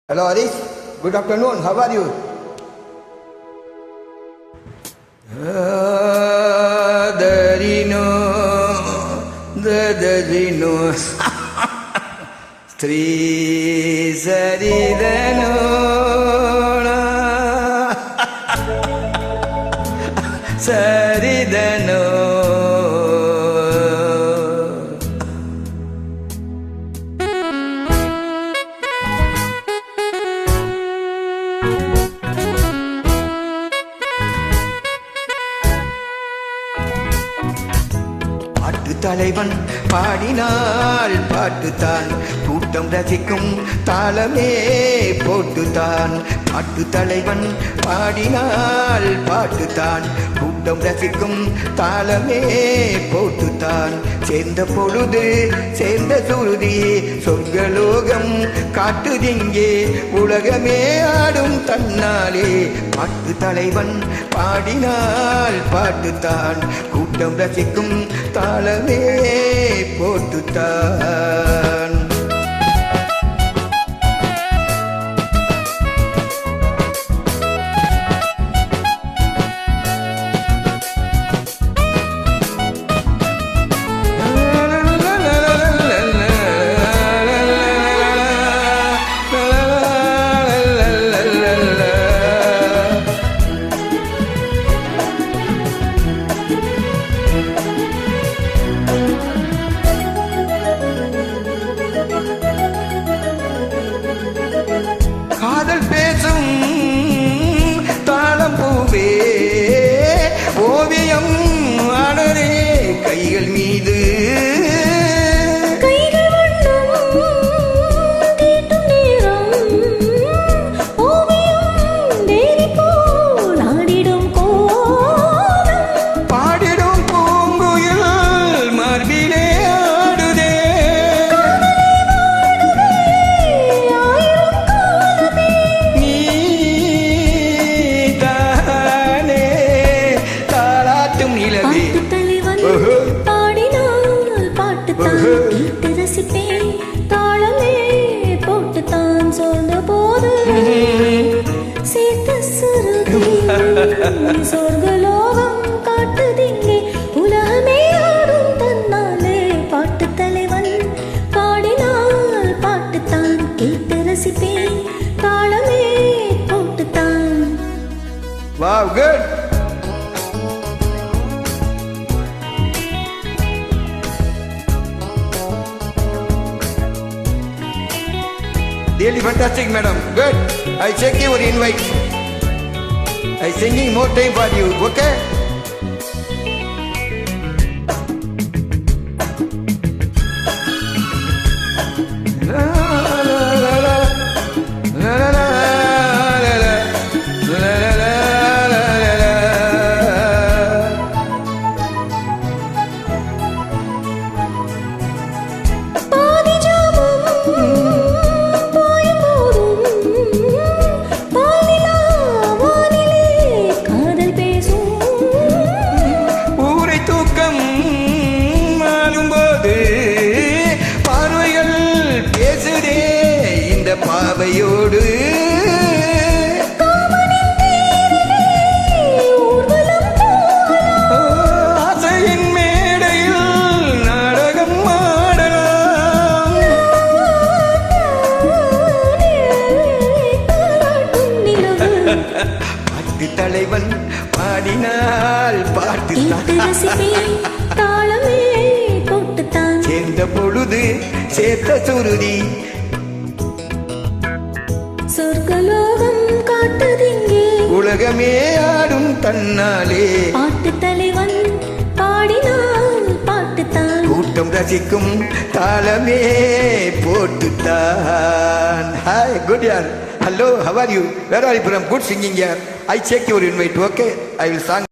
Hello Aris, good afternoon, how are you? Dadarino Sri Saridano Saridano தலைவன் பாடினால் பாட்டுத்தான் கூட்டம் ரசிக்கும் தாளமே போட்டுத்தான். பாட்டு தலைவன் பாடினால் பாட்டுத்தான் கூட்டம் ரசிக்கும் தாளமே போட்டுத்தான். சேர்ந்த பொழுது சேர்ந்த சுருதி சொர்க்கலோகம் காட்டுதிங்கே உலகமே ஆடும் தன்னாலே. பாட்டு தலைவன் பாடினால் பாட்டுத்தான் கூட்டம் ரசிக்கும் தாளமே போட்டுத்தான். காதல் பேசும் தாளம் பூவே ஓவியம் ஆடரே கைகள் மீது பாடிடும் பூங்குயில் மார்பிலே ஆடுதே. சொர்க்கலோகம் காட்டுதிங்கே உலகமே ஆடும் தன்னாலே. பாட்டு தலைவன் பாடினால் பாட்டுத்தான் கேட்டு ரசிப்பேன் தாளமே போட்டுத்தான். Wow, good. Really fantastic, madam. Good. I check your invite. I singing more time for you. Okay? பாவையோடு ஆசையின் மேடையில் நாடகம் ஆடலாம். பாட்டு தலைவன் பாடினால் பாட்டு தாளமே போட்டுத்தான். சேர்ந்த பொழுது சேர்த்த சுருதி சொர்க்கலோகம் காட்டுதிங்கே உலகமே ஆடும் தன்னாலே. பாட்டு தலைவன் பாடினால் பாட்டுத்தான் கூட்டம் ரசிக்கும் தாளமே போட்டுத்தான். Hi, good year. Hello, how are you? Where are you from? Good singing here. I check your invite. Okay, I will sing.